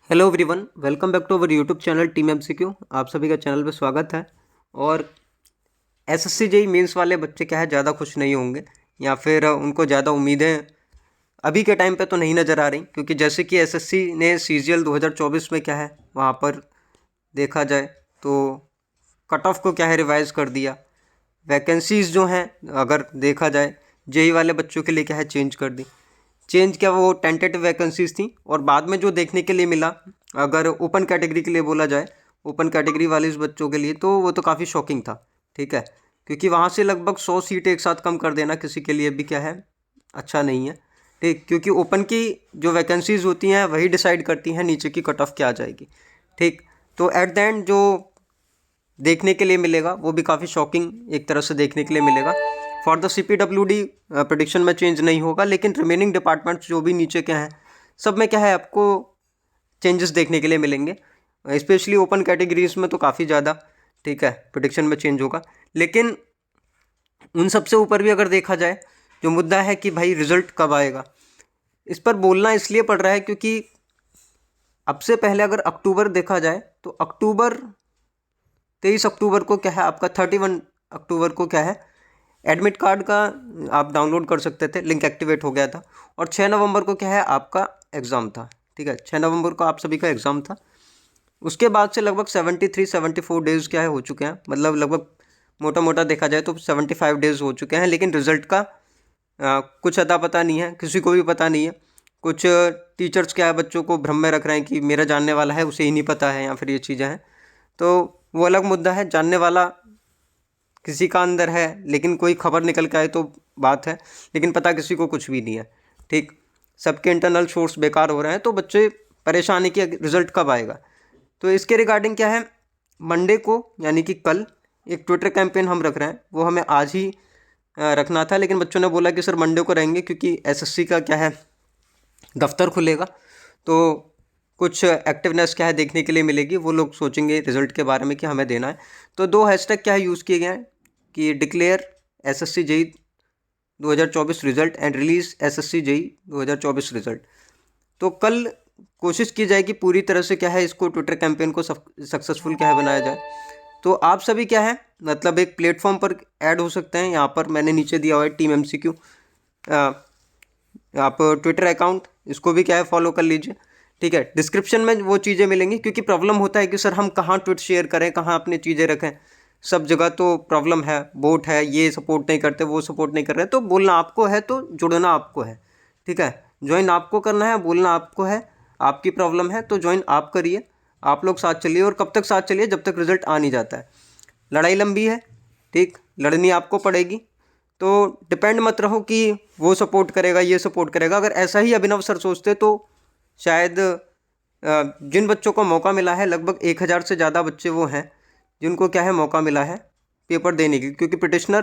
Hello everyone, welcome back to our YouTube channel team MCQ. आप सभी का channel पे स्वागत है। और एसएससी जेई मेंस वाले बच्चे क्या है ज़्यादा खुश नहीं होंगे या फिर उनको ज़्यादा उम्मीदें अभी के टाइम पे तो नहीं नज़र आ रही, क्योंकि जैसे कि एसएससी ने सीजीएल 2024 में क्या है वहाँ पर देखा जाए तो कट ऑफ को क्या है रिवाइज़ कर दिया। वैकेंसीज़ जो हैं अगर देखा जाए जेई वाले बच्चों के लिए क्या है चेंज कर दी। चेंज क्या, वो टेंटेटिव वैकेंसीज थी और बाद में जो देखने के लिए मिला, अगर ओपन कैटेगरी के लिए बोला जाए, ओपन कैटेगरी वाले इस बच्चों के लिए तो वो तो काफ़ी शॉकिंग था। ठीक है, क्योंकि वहाँ से लगभग 100 सीट एक साथ कम कर देना किसी के लिए भी क्या है अच्छा नहीं है। ठीक, क्योंकि ओपन की जो वैकेंसीज होती हैं वही डिसाइड करती हैं नीचे की कट ऑफ क्या आ जाएगी। ठीक, तो एट द एंड जो देखने के लिए मिलेगा वो भी काफ़ी शॉकिंग एक तरह से देखने के लिए मिलेगा। फॉर द CPWD प्रेडिक्शन में चेंज नहीं होगा, लेकिन रिमेनिंग डिपार्टमेंट्स जो भी नीचे के हैं सब में क्या है आपको चेंजेस देखने के लिए मिलेंगे। स्पेशली ओपन कैटेगरीज में तो काफ़ी ज़्यादा ठीक है प्रेडिक्शन में चेंज होगा। लेकिन उन सबसे ऊपर भी अगर देखा जाए, जो मुद्दा है कि भाई रिजल्ट कब आएगा, इस पर बोलना इसलिए पड़ रहा है क्योंकि अब से पहले अगर अक्टूबर देखा जाए तो 23 अक्टूबर को क्या है आपका 31 अक्टूबर को क्या है एडमिट कार्ड का आप डाउनलोड कर सकते थे, लिंक एक्टिवेट हो गया था। और 6 नवंबर को क्या है आपका एग्ज़ाम था। ठीक है, 6 नवंबर को आप सभी का एग्ज़ाम था। उसके बाद से लगभग 73-74 डेज़ क्या है हो चुके हैं, मतलब लगभग मोटा मोटा देखा जाए तो 75 डेज़ हो चुके हैं, लेकिन रिज़ल्ट का कुछ अता पता नहीं है, किसी को भी पता नहीं है। कुछ टीचर्स क्या है बच्चों को भ्रम में रख रहे हैं कि मेरा जानने वाला है उसे ही नहीं पता है, या फिर ये चीज़ें हैं। तो वो अलग मुद्दा है, जानने वाला किसी का अंदर है लेकिन कोई खबर निकल के आए तो बात है, लेकिन पता किसी को कुछ भी नहीं है। ठीक, सबके इंटरनल सोर्स बेकार हो रहे हैं, तो बच्चे परेशान है कि रिजल्ट कब आएगा। तो इसके रिगार्डिंग क्या है, मंडे को यानी कि कल एक ट्विटर कैंपेन हम रख रहे हैं। वो हमें आज ही रखना था, लेकिन बच्चों ने बोला कि सर मंडे को रहेंगे क्योंकि एसएससी का क्या है दफ्तर खुलेगा, तो कुछ एक्टिवनेस क्या है देखने के लिए मिलेगी। वो लोग सोचेंगे रिजल्ट के बारे में कि हमें देना है। तो 2 हैशटैग क्या है यूज़ किए गए हैं कि declare SSC JE 2024 result and release SSC JE 2024 result. तो कल कोशिश की जाएगी पूरी तरह से क्या है इसको ट्विटर कैंपेन को सक्सेसफुल क्या है बनाया जाए। तो आप सभी क्या है मतलब एक प्लेटफॉर्म पर ऐड हो सकते हैं। यहाँ पर मैंने नीचे दिया हुआ है टीम एमसीक्यू, आप ट्विटर अकाउंट इसको भी क्या है फॉलो कर लीजिए। ठीक है, डिस्क्रिप्शन में वो चीज़ें मिलेंगी, क्योंकि प्रॉब्लम होता है कि सर हम कहाँ ट्वीट शेयर करें, कहाँ अपनी चीज़ें रखें। सब जगह तो प्रॉब्लम है, बोट है, ये सपोर्ट नहीं करते, वो सपोर्ट नहीं कर रहे। तो बोलना आपको है तो जुड़ना आपको है। ठीक है, ज्वाइन आपको करना है, बोलना आपको है। आपकी प्रॉब्लम है तो ज्वाइन आप करिए, आप लोग साथ चलिए। और कब तक साथ चलिए, जब तक रिजल्ट आ नहीं जाता है। लड़ाई लंबी है, ठीक, लड़नी आपको पड़ेगी। तो डिपेंड मत रहो कि वो सपोर्ट करेगा ये सपोर्ट करेगा। अगर ऐसा ही अभिनव सर सोचते तो शायद जिन बच्चों को मौका मिला है, लगभग 1000 से ज़्यादा बच्चे वो हैं जिनको क्या है मौका मिला है पेपर देने की, क्योंकि पिटिशनर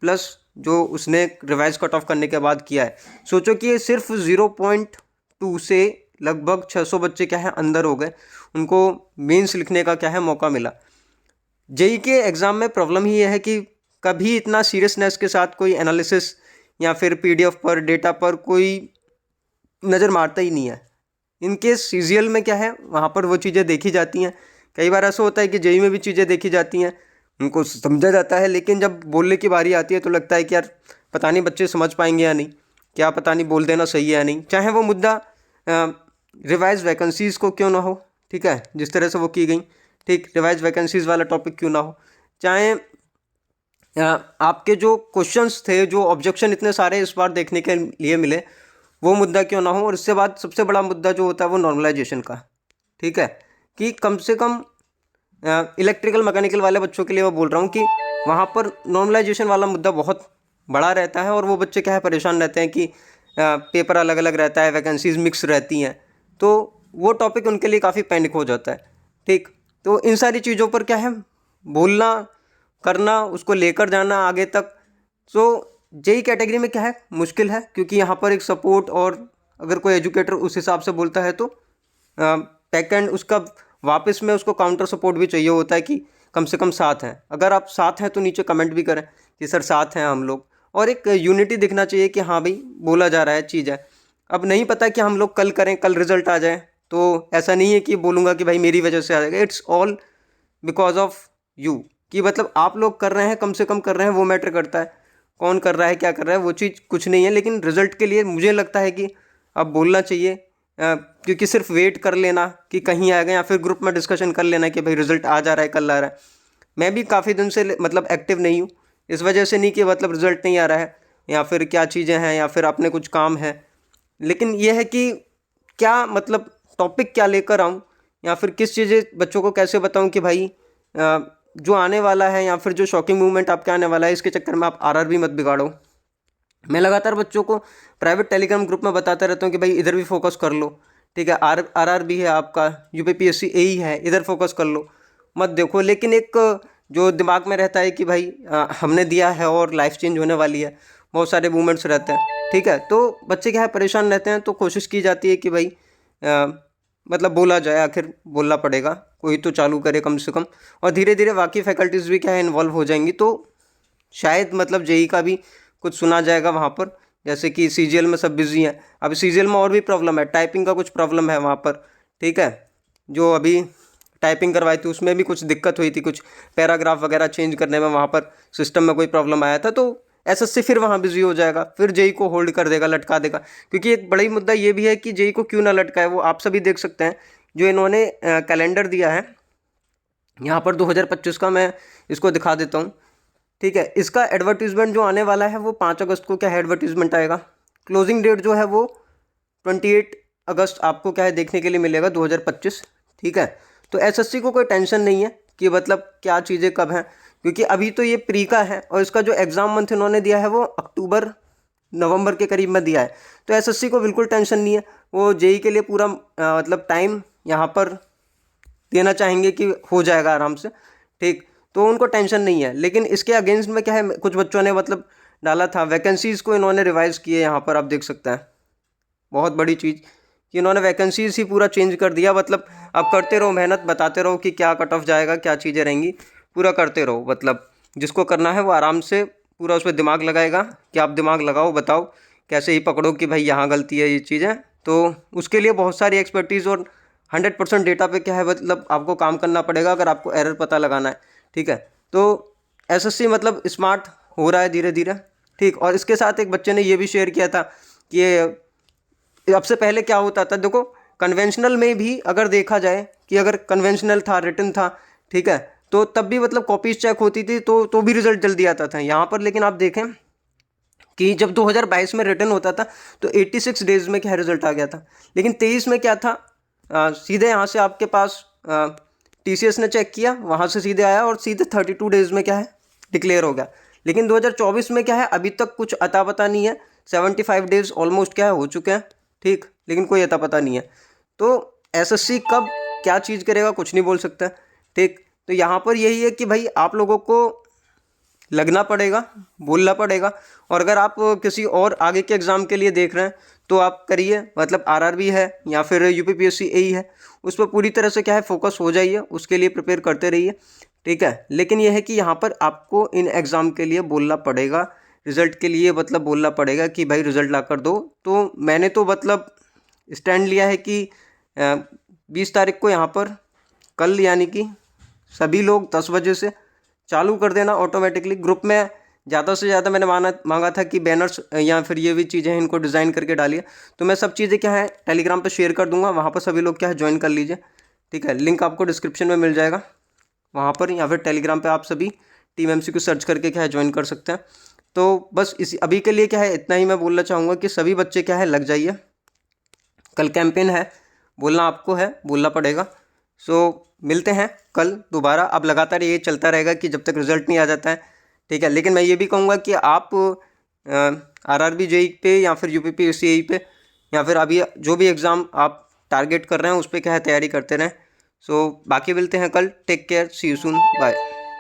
प्लस जो उसने रिवाइज कट ऑफ करने के बाद किया है। सोचो कि ये सिर्फ 0.2 से लगभग 600 बच्चे क्या है अंदर हो गए, उनको मेंस लिखने का क्या है मौका मिला। जेई के एग्ज़ाम में प्रॉब्लम ही यह है कि कभी इतना सीरियसनेस के साथ कोई एनालिसिस या फिर पीडीएफ पर डेटा पर कोई नज़र मारता ही नहीं है। इनके सीजीएल में क्या है वहाँ पर वो चीज़ें देखी जाती हैं। कई बार ऐसा होता है कि जेई में भी चीज़ें देखी जाती हैं, उनको समझा जाता है, लेकिन जब बोलने की बारी आती है तो लगता है कि यार पता नहीं बच्चे समझ पाएंगे या नहीं, क्या पता नहीं बोल देना सही है या नहीं। चाहे वो मुद्दा रिवाइज वैकेंसीज़ को क्यों ना हो, ठीक है, जिस तरह से वो की गई, ठीक, रिवाइज वैकेंसीज़ वाला टॉपिक क्यों ना हो, चाहे आपके जो क्वेश्चंस थे, जो ऑब्जेक्शन इतने सारे इस बार देखने के लिए मिले, वो मुद्दा क्यों ना हो। और इससे बाद सबसे बड़ा मुद्दा जो होता है वो नॉर्मलाइजेशन का। ठीक है, कि कम से कम इलेक्ट्रिकल मैकेनिकल वाले बच्चों के लिए मैं बोल रहा हूँ कि वहाँ पर नॉर्मलाइजेशन वाला मुद्दा बहुत बड़ा रहता है, और वो बच्चे क्या है परेशान रहते हैं कि पेपर अलग अलग रहता है, वैकेंसीज मिक्स रहती हैं, तो वो टॉपिक उनके लिए काफ़ी पैनिक हो जाता है। ठीक, तो इन सारी चीज़ों पर क्या है बोलना करना, उसको लेकर जाना आगे तक। सो जेई कैटेगरी में क्या है मुश्किल है, क्योंकि यहाँ पर एक सपोर्ट, और अगर कोई एजुकेटर उस हिसाब से बोलता है तो बैक एंड उसका वापस में उसको काउंटर सपोर्ट भी चाहिए होता है कि कम से कम साथ हैं। अगर आप साथ हैं तो नीचे कमेंट भी करें कि सर साथ हैं हम लोग, और एक यूनिटी दिखना चाहिए कि हाँ भाई बोला जा रहा है चीज़ है। अब नहीं पता कि हम लोग कल करें, कल रिजल्ट आ जाए तो ऐसा नहीं है कि बोलूँगा कि भाई मेरी वजह से आ जाएगा, it's all because of you, कि मतलब आप लोग कर रहे हैं, कम से कम कर रहे हैं, वो मैटर करता है। कौन कर रहा है, क्या कर रहा है, वो चीज़ कुछ नहीं है, लेकिन रिजल्ट के लिए मुझे लगता है कि अब बोलना चाहिए। क्योंकि सिर्फ वेट कर लेना कि कहीं आएगा, या फिर ग्रुप में डिस्कशन कर लेना कि भाई रिजल्ट आ जा रहा है, कल आ रहा है। मैं भी काफ़ी दिन से मतलब एक्टिव नहीं हूँ, इस वजह से नहीं कि मतलब रिजल्ट नहीं आ रहा है या फिर क्या चीज़ें हैं या फिर आपने कुछ काम है, लेकिन यह है कि क्या मतलब टॉपिक क्या लेकर आऊँ, या फिर किस चीज़ें बच्चों को कैसे बताऊँ कि भाई जो आने वाला है या फिर जो शॉकिंग मूवमेंट आपके आने वाला है, इसके चक्कर में आप आरआरबी मत बिगाड़ो। मैं लगातार बच्चों को प्राइवेट टेलीग्राम ग्रुप में बताता रहता हूँ कि भाई इधर भी फोकस कर लो, ठीक है, आरआरबी है आपका, यूपीपीएससी एई है, इधर फोकस कर लो, मत देखो। लेकिन एक जो दिमाग में रहता है कि भाई हमने दिया है और लाइफ चेंज होने वाली है, बहुत सारे मूवमेंट्स रहते हैं, ठीक है, तो बच्चे क्या है परेशान रहते हैं, तो कोशिश की जाती है कि भाई मतलब बोला जाए, आखिर बोलना पड़ेगा, कोई तो चालू करे कम से कम। और धीरे धीरे बाकी फैकल्टीज़ भी क्या है इन्वॉल्व हो जाएंगी, तो शायद मतलब जेई का भी कुछ सुना जाएगा वहाँ पर। जैसे कि सीजीएल में सब बिजी हैं, अभी सीजीएल में और भी प्रॉब्लम है, टाइपिंग का कुछ प्रॉब्लम है वहाँ पर, ठीक है, जो अभी टाइपिंग करवाई थी उसमें भी कुछ दिक्कत हुई थी, कुछ पैराग्राफ वगैरह चेंज करने में वहाँ पर सिस्टम में कोई प्रॉब्लम आया था, तो एसएससी फिर वहाँ बिजी हो जाएगा, फिर जेई को होल्ड कर देगा, लटका देगा। क्योंकि एक बड़ी मुद्दा ये भी है कि जेई को क्यों ना लटकाए, वो आप सभी देख सकते हैं, जो इन्होंने कैलेंडर दिया है यहाँ पर 2025 का, मैं इसको दिखा देता हूँ, ठीक है। इसका एडवर्टीजमेंट जो आने वाला है वो 5 अगस्त को क्या है एडवर्टीजमेंट आएगा। क्लोजिंग डेट जो है वो 28 अगस्त आपको क्या है देखने के लिए मिलेगा 2025, ठीक है। तो एसएससी को कोई टेंशन नहीं है कि मतलब क्या चीज़ें कब हैं, क्योंकि अभी तो ये प्री का है और इसका जो एग्ज़ाम मंथ इन्होंने दिया है वो अक्टूबर नवंबर के करीब में दिया है। तो एसएससी को बिल्कुल टेंशन नहीं है, वो जेई के लिए पूरा मतलब टाइम यहाँ पर देना चाहेंगे कि हो जाएगा आराम से, ठीक, तो उनको टेंशन नहीं है। लेकिन इसके अगेंस्ट में क्या है, कुछ बच्चों ने मतलब डाला था, वैकेंसीज़ को इन्होंने रिवाइज़ किए, यहाँ पर आप देख सकते हैं, बहुत बड़ी चीज़ कि इन्होंने वैकेंसीज ही पूरा चेंज कर दिया। मतलब अब करते रहो मेहनत, बताते रहो कि क्या कट ऑफ जाएगा, क्या चीज़ें रहेंगी, पूरा करते रहो। मतलब जिसको करना है वो आराम से पूरा उस पर दिमाग लगाएगा, कि आप दिमाग लगाओ, बताओ कैसे ही पकड़ो कि भाई यहाँ गलती है, ये चीज़ है। तो उसके लिए बहुत सारी एक्सपर्टीज़ और 100% डेटा पे क्या है मतलब आपको काम करना पड़ेगा, अगर आपको एरर पता लगाना है, ठीक है। तो एसएससी मतलब स्मार्ट हो रहा है धीरे धीरे, ठीक। और इसके साथ एक बच्चे ने ये भी शेयर किया था कि अब से पहले क्या होता था, देखो कन्वेंशनल में भी अगर देखा जाए कि अगर कन्वेंशनल था, रिटन था, ठीक है, तो तब भी मतलब कॉपीज चेक होती थी, तो भी रिजल्ट जल्दी आता था यहाँ पर। लेकिन आप देखें कि जब 2022 में रिटर्न होता था तो 86 डेज में क्या रिजल्ट आ गया था। लेकिन 23 में क्या था, सीधे यहाँ से आपके पास टीसीएस ने चेक किया, वहाँ से सीधे आया और सीधे 32 डेज में क्या है डिक्लेयर हो गया। लेकिन 2024 में क्या है, अभी तक कुछ अता पता नहीं है, 75 डेज ऑलमोस्ट क्या है हो चुके हैं, ठीक, लेकिन कोई अता पता नहीं है। तो एसएससी कब क्या चीज़ करेगा कुछ नहीं बोल सकता, ठीक। तो यहाँ पर यही है कि भाई आप लोगों को लगना पड़ेगा, बोलना पड़ेगा। और अगर आप किसी और आगे के एग्ज़ाम के लिए देख रहे हैं तो आप करिए, मतलब आरआरबी है या फिर यूपीपीएससी एई है, उस पर पूरी तरह से क्या है फोकस हो जाइए, उसके लिए प्रिपेयर करते रहिए, ठीक है। लेकिन यह है कि यहाँ पर आपको इन एग्ज़ाम के लिए बोलना पड़ेगा, रिज़ल्ट के लिए मतलब बोलना पड़ेगा कि भाई रिज़ल्ट ला कर दो। तो मैंने तो मतलब स्टैंड लिया है कि 20 तारीख को यहाँ पर कल, यानी कि सभी लोग 10 बजे से चालू कर देना ऑटोमेटिकली। ग्रुप में ज़्यादा से ज़्यादा मैंने मांगा था कि बैनर्स या फिर ये भी चीज़ें हैं इनको डिज़ाइन करके डालिए, तो मैं सब चीज़ें क्या है टेलीग्राम पे शेयर कर दूंगा, वहाँ पर सभी लोग क्या है ज्वाइन कर लीजिए, ठीक है। लिंक आपको डिस्क्रिप्शन में मिल जाएगा वहाँ पर, या फिर टेलीग्राम पे आप सभी टीम एमसीक्यू सर्च करके क्या है ज्वाइन कर सकते हैं। तो बस इसी अभी के लिए क्या है इतना ही मैं बोलना चाहूँगा कि सभी बच्चे क्या है लग जाइए, कल कैंपेन है, बोलना आपको है, बोलना पड़ेगा। सो मिलते हैं कल दोबारा। अब लगातार ये चलता रहेगा कि जब तक रिज़ल्ट नहीं आ जाता है, ठीक है। लेकिन मैं ये भी कहूँगा कि आप आरआरबी जेई पे या फिर यूपीपीएससी एई पे या फिर अभी जो भी एग्ज़ाम आप टारगेट कर रहे हैं उस पर क्या है तैयारी करते रहें। सो बाकी मिलते हैं कल, take care, see you soon, bye.